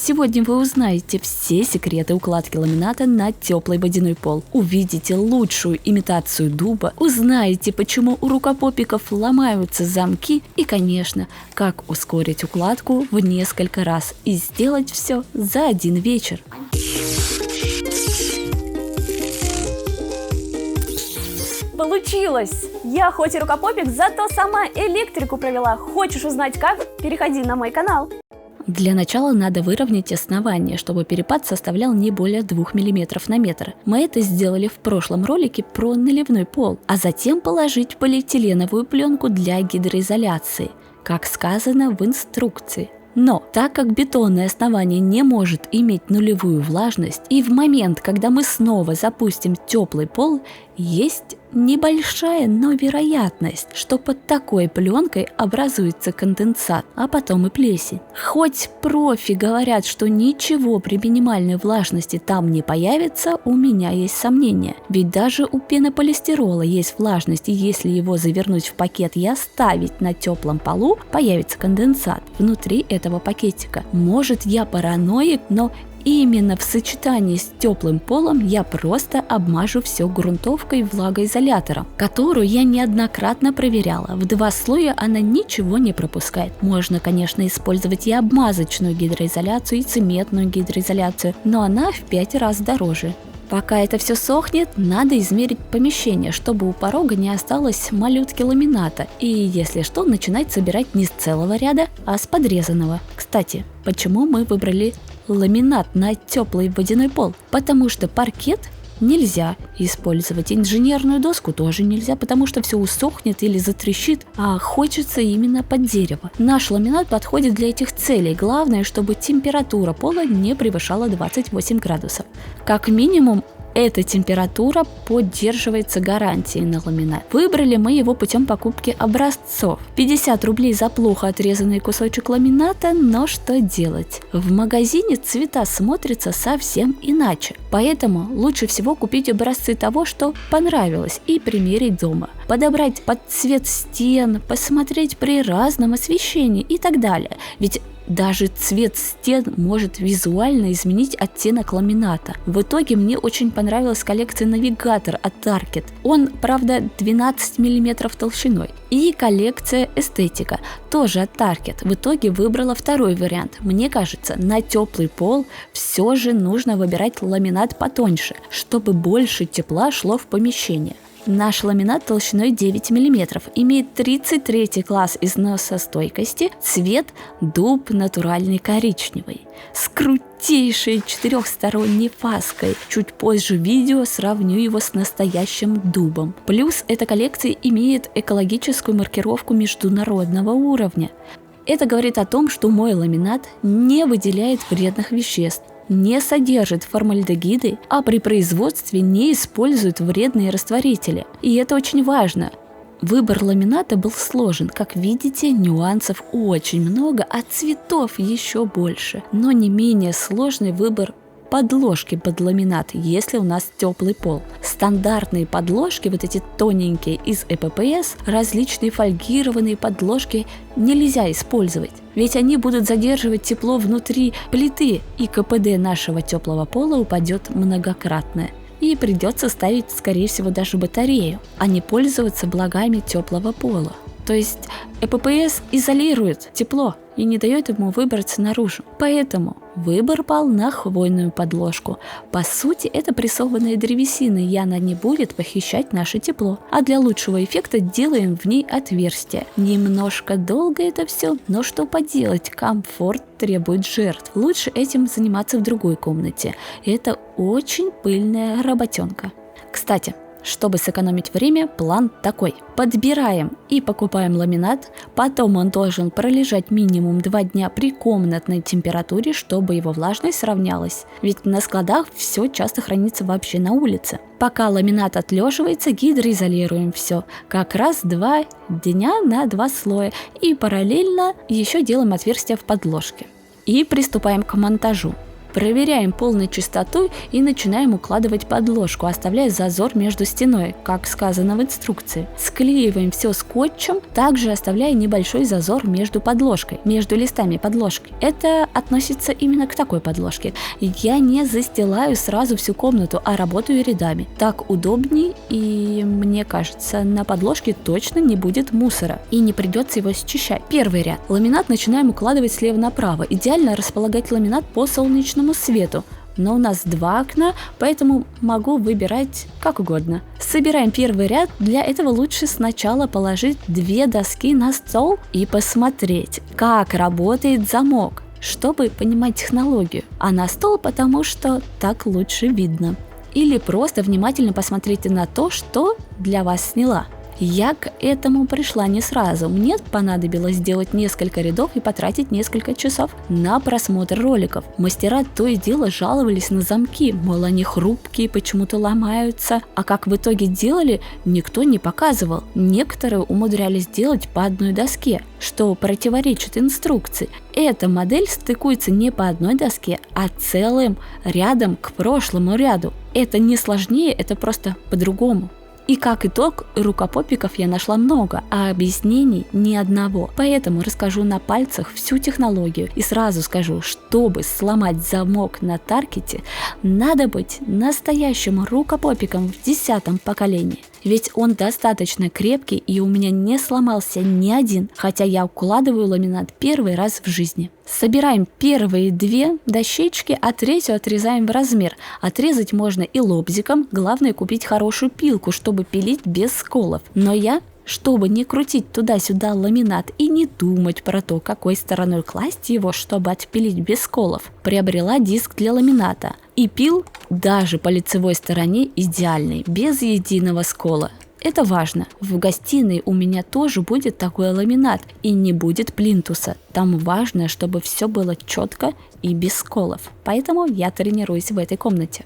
Сегодня вы узнаете все секреты укладки ламината на теплый водяной пол, увидите лучшую имитацию дуба, узнаете, почему у рукопопиков ломаются замки и, конечно, как ускорить укладку в несколько раз и сделать все за один вечер. Получилось! Я хоть и рукопопик, зато сама электрику провела. Хочешь узнать как? Переходи на мой канал. Для начала надо выровнять основание, чтобы перепад составлял не более 2 мм на метр. Мы это сделали в прошлом ролике про наливной пол, а затем положить полиэтиленовую пленку для гидроизоляции, как сказано в инструкции. Но так как бетонное основание не может иметь нулевую влажность, и в момент, когда мы снова запустим теплый пол, есть небольшая, но вероятность, что под такой пленкой образуется конденсат, а потом и плесень. Хоть профи говорят, что ничего при минимальной влажности там не появится, у меня есть сомнения. Ведь даже у пенополистирола есть влажность, и если его завернуть в пакет и оставить на теплом полу, появится конденсат внутри этого пакетика. Может, я параноик, но именно в сочетании с теплым полом я просто обмажу все грунтовкой влагоизолятором, которую я неоднократно проверяла. В 2 слоя она ничего не пропускает. Можно, конечно, использовать и обмазочную гидроизоляцию, и цементную гидроизоляцию, но она в 5 раз дороже. Пока это все сохнет, надо измерить помещение, чтобы у порога не осталось малютки ламината. И если что, начинать собирать не с целого ряда, а с подрезанного. Кстати, почему мы выбрали ламинат на теплый водяной пол? Потому что паркет нельзя использовать, инженерную доску тоже нельзя, потому что все усохнет или затрещит, а хочется именно под дерево. Наш ламинат подходит для этих целей. Главное, чтобы температура пола не превышала 28 градусов. Как минимум, эта температура поддерживается гарантией на ламинат. Выбрали мы его путем покупки образцов. 50 рублей за плохо отрезанный кусочек ламината, но что делать? В магазине цвета смотрятся совсем иначе. Поэтому лучше всего купить образцы того, что понравилось, и примерить дома. Подобрать под цвет стен, посмотреть при разном освещении и так далее. Ведь даже цвет стен может визуально изменить оттенок ламината. В итоге мне очень понравилась коллекция Навигатор от Target. Он, правда, 12 мм толщиной. И коллекция Эстетика, тоже от Target. В итоге выбрала второй вариант. Мне кажется, на теплый пол все же нужно выбирать ламинат потоньше, чтобы больше тепла шло в помещение. Наш ламинат толщиной 9 мм, имеет 33 класс износостойкости, цвет дуб натуральный коричневый, с крутейшей 4-сторонней фаской. Чуть позже в видео сравню его с настоящим дубом. Плюс эта коллекция имеет экологическую маркировку международного уровня. Это говорит о том, что мой ламинат не выделяет вредных веществ, не содержит формальдегиды, а при производстве не использует вредные растворители. И это очень важно. Выбор ламината был сложен. Как видите, нюансов очень много, а цветов еще больше. Но не менее сложный выбор подложки под ламинат, если у нас теплый пол. Стандартные подложки, вот эти тоненькие из ЭППС, различные фольгированные подложки нельзя использовать. Ведь они будут задерживать тепло внутри плиты, и КПД нашего теплого пола упадет многократно. И придется ставить, скорее всего, даже батарею, а не пользоваться благами теплого пола. То есть ЭППС изолирует тепло и не дает ему выбраться наружу. Поэтому выбор пал на хвойную подложку. По сути, это прессованная древесина, и она не будет похищать наше тепло. А для лучшего эффекта делаем в ней отверстие. Немножко долго это все, но что поделать, комфорт требует жертв. Лучше этим заниматься в другой комнате. Это очень пыльная работенка. Кстати, чтобы сэкономить время, план такой. Подбираем и покупаем ламинат, потом он должен пролежать минимум 2 дня при комнатной температуре, чтобы его влажность сравнялась. Ведь на складах все часто хранится вообще на улице. Пока ламинат отлеживается, гидроизолируем все. Как раз 2 дня на 2 слоя. И параллельно еще делаем отверстия в подложке. И приступаем к монтажу. Проверяем пол на чистоту и начинаем укладывать подложку, оставляя зазор между стеной, как сказано в инструкции. Склеиваем все скотчем, также оставляя небольшой зазор между подложкой, между листами подложки. Это относится именно к такой подложке. Я не застилаю сразу всю комнату, а работаю рядами. Так удобней, и мне кажется, на подложке точно не будет мусора и не придется его счищать. Первый ряд. Ламинат начинаем укладывать слева направо. Идеально располагать ламинат по солнечному свету. Но у нас 2 окна, поэтому могу выбирать как угодно. Собираем первый ряд. Для этого лучше сначала положить 2 доски на стол и посмотреть, как работает замок, чтобы понимать технологию. А на стол, потому что так лучше видно. Или просто внимательно посмотрите на то, что для вас сняла. Я к этому пришла не сразу. Мне понадобилось сделать несколько рядов и потратить несколько часов на просмотр роликов. Мастера то и дело жаловались на замки, мол, они хрупкие, почему-то ломаются. А как в итоге делали, никто не показывал. Некоторые умудрялись делать по одной доске, что противоречит инструкции. Эта модель стыкуется не по одной доске, а целым рядом к прошлому ряду. Это не сложнее, это просто по-другому. И как итог, рукопопиков я нашла много, а объяснений ни одного. Поэтому расскажу на пальцах всю технологию и сразу скажу, чтобы сломать замок на Таркете, надо быть настоящим рукопопиком в 10-м поколении. Ведь он достаточно крепкий и у меня не сломался ни один, хотя я укладываю ламинат первый раз в жизни. Собираем первые 2 дощечки, а 3-ю отрезаем в размер. Отрезать можно и лобзиком, главное купить хорошую пилку, чтобы пилить без сколов. Но я, чтобы не крутить туда-сюда ламинат и не думать про то, какой стороной класть его, чтобы отпилить без сколов, приобрела диск для ламината. И пил даже по лицевой стороне идеальный, без единого скола. Это важно. В гостиной у меня тоже будет такой ламинат и не будет плинтуса. Там важно, чтобы все было четко и без сколов. Поэтому я тренируюсь в этой комнате.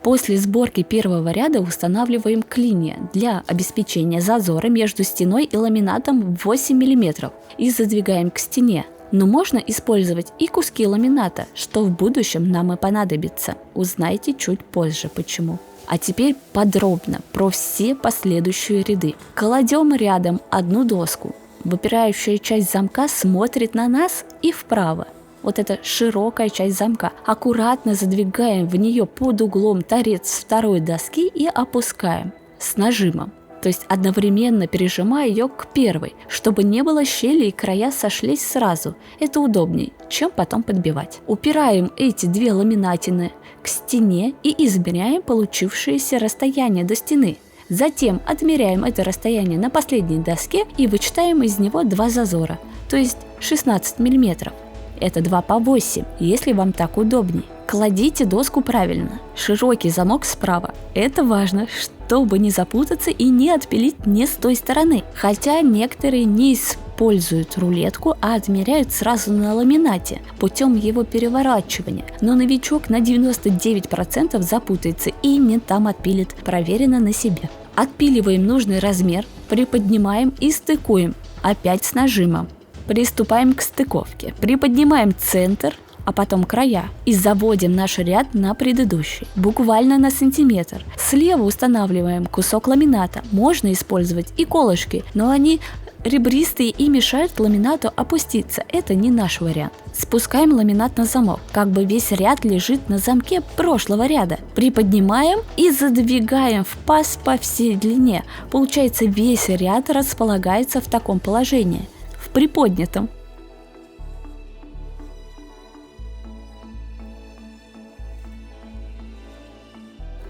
После сборки первого ряда устанавливаем клинья для обеспечения зазора между стеной и ламинатом 8 мм и задвигаем к стене. Но можно использовать и куски ламината, что в будущем нам и понадобится. Узнайте чуть позже почему. А теперь подробно про все последующие ряды. Кладем рядом одну доску. Выпирающая часть замка смотрит на нас и вправо. Вот эта широкая часть замка. Аккуратно задвигаем в нее под углом торец второй доски и опускаем с нажимом. То есть одновременно пережимая ее к первой, чтобы не было щели и края сошлись сразу. Это удобнее, чем потом подбивать. Упираем эти 2 ламинатины к стене и измеряем получившееся расстояние до стены. Затем отмеряем это расстояние на последней доске и вычитаем из него 2 зазора, то есть 16 мм. Это 2 по 8, если вам так удобнее. Кладите доску правильно. Широкий замок справа. Это важно, чтобы не запутаться и не отпилить не с той стороны. Хотя некоторые не используют рулетку, а отмеряют сразу на ламинате путем его переворачивания. Но новичок на 99% запутается и не там отпилит. Проверено на себе. Отпиливаем нужный размер, приподнимаем и стыкуем. Опять с нажимом. Приступаем к стыковке. Приподнимаем центр, а потом края и заводим наш ряд на предыдущий, буквально на сантиметр. Слева устанавливаем кусок ламината. Можно использовать и колышки, но они ребристые и мешают ламинату опуститься. Это не наш вариант. Спускаем ламинат на замок, как бы весь ряд лежит на замке прошлого ряда. Приподнимаем и задвигаем в паз по всей длине. Получается, весь ряд располагается в таком положении, в приподнятом.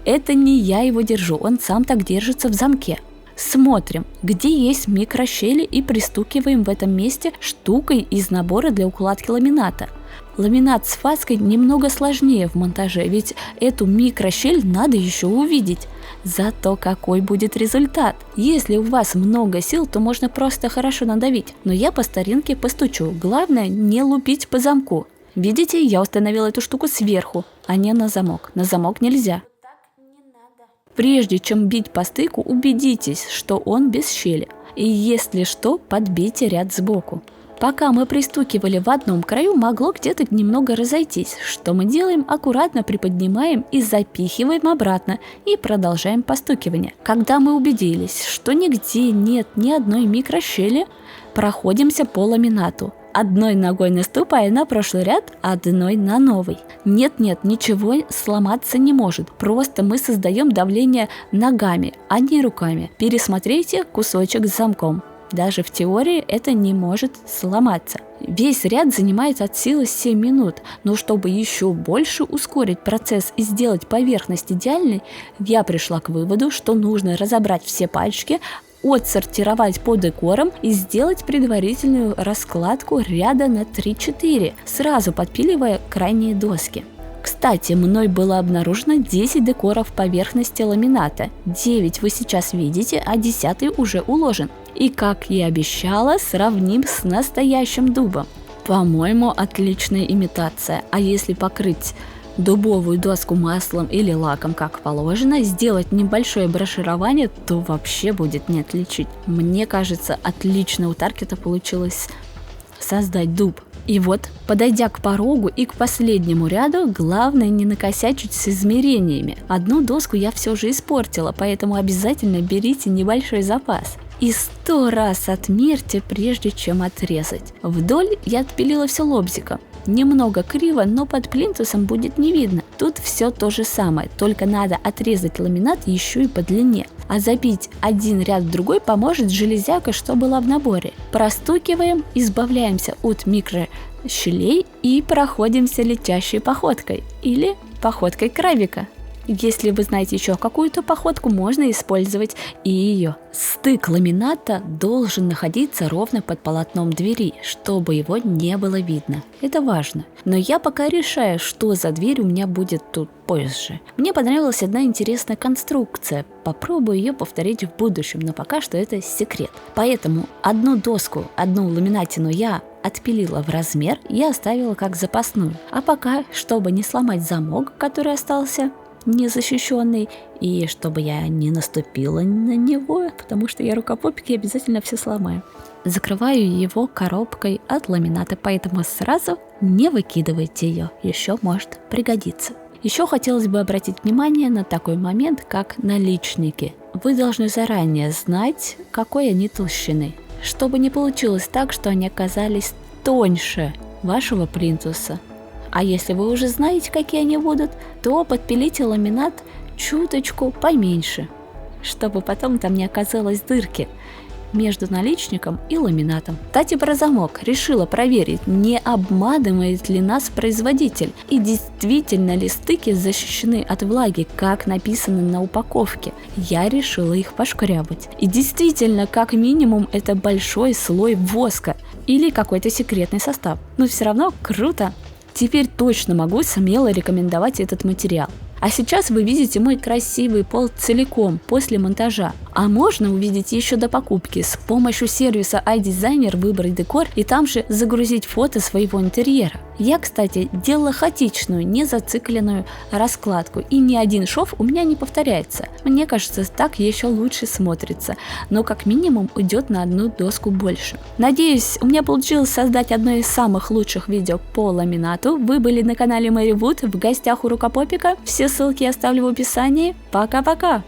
Это не я его держу, он сам так держится в замке. Смотрим, где есть микрощели и пристукиваем в этом месте штукой из набора для укладки ламината. Ламинат с фаской немного сложнее в монтаже, ведь эту микрощель надо еще увидеть. Зато какой будет результат? Если у вас много сил, то можно просто хорошо надавить, но я по старинке постучу. Главное не лупить по замку. Видите, я установила эту штуку сверху, а не на замок. На замок нельзя. Прежде чем бить по стыку, убедитесь, что он без щели. И если что, подбейте ряд сбоку. Пока мы пристукивали в одном краю, могло где-то немного разойтись. Что мы делаем? Аккуратно приподнимаем и запихиваем обратно и продолжаем постукивание. Когда мы убедились, что нигде нет ни одной микрощели, проходимся по ламинату. Одной ногой наступая на прошлый ряд, одной на новый. Нет, ничего сломаться не может. Просто мы создаем давление ногами, а не руками. Пересмотрите кусочек с замком. Даже в теории это не может сломаться. Весь ряд занимает от силы 7 минут, но чтобы еще больше ускорить процесс и сделать поверхность идеальной, я пришла к выводу, что нужно разобрать все пальчики, отсортировать по декорам и сделать предварительную раскладку ряда на 3-4, сразу подпиливая крайние доски. Кстати, мной было обнаружено 10 декоров поверхности ламината. 9 вы сейчас видите, а 10 уже уложен. И, как и обещала, сравним с настоящим дубом. По-моему, отличная имитация. А если покрыть дубовую доску маслом или лаком, как положено, сделать небольшое броширование, то вообще будет не отличить. Мне кажется, отлично у Таркета получилось создать дуб. И вот, подойдя к порогу и к последнему ряду, главное не накосячить с измерениями. Одну доску я все же испортила, поэтому обязательно берите небольшой запас. И 100 раз отмерьте, прежде чем отрезать. Вдоль я отпилила все лобзиком. Немного криво, но под плинтусом будет не видно. Тут все то же самое, только надо отрезать ламинат еще и по длине. А забить один ряд в другой поможет железяка, что была в наборе. Простукиваем, избавляемся от микрощелей и проходимся летящей походкой или походкой крабика. Если вы знаете еще какую-то походку, можно использовать и ее. Стык ламината должен находиться ровно под полотном двери, чтобы его не было видно. Это важно. Но я пока решаю, что за дверь у меня будет тут позже. Мне понравилась одна интересная конструкция. Попробую ее повторить в будущем, но пока что это секрет. Поэтому одну доску, одну ламинатину я отпилила в размер и оставила как запасную. А пока, чтобы не сломать замок, который остался незащищенный, и чтобы я не наступила на него, потому что я рукопопик и обязательно все сломаю. Закрываю его коробкой от ламината, поэтому сразу не выкидывайте ее, еще может пригодиться. Еще хотелось бы обратить внимание на такой момент, как наличники. Вы должны заранее знать, какой они толщины, чтобы не получилось так, что они оказались тоньше вашего плинтуса. А если вы уже знаете, какие они будут, то подпилите ламинат чуточку поменьше, чтобы потом там не оказалось дырки между наличником и ламинатом. Кстати, про замок. Решила проверить, не обманывает ли нас производитель и действительно ли стыки защищены от влаги, как написано на упаковке. Я решила их пошкрябать. И действительно, как минимум, это большой слой воска или какой-то секретный состав. Но все равно круто. Теперь точно могу смело рекомендовать этот материал. А сейчас вы видите мой красивый пол целиком после монтажа. А можно увидеть еще до покупки с помощью сервиса iDesigner выбрать декор и там же загрузить фото своего интерьера. Я, кстати, делала хаотичную, не зацикленную раскладку, и ни один шов у меня не повторяется. Мне кажется, так еще лучше смотрится, но как минимум уйдет на одну доску больше. Надеюсь, у меня получилось создать одно из самых лучших видео по ламинату. Вы были на канале Мэри Вуд, в гостях у Рукопопика. Все ссылки я оставлю в описании. Пока-пока!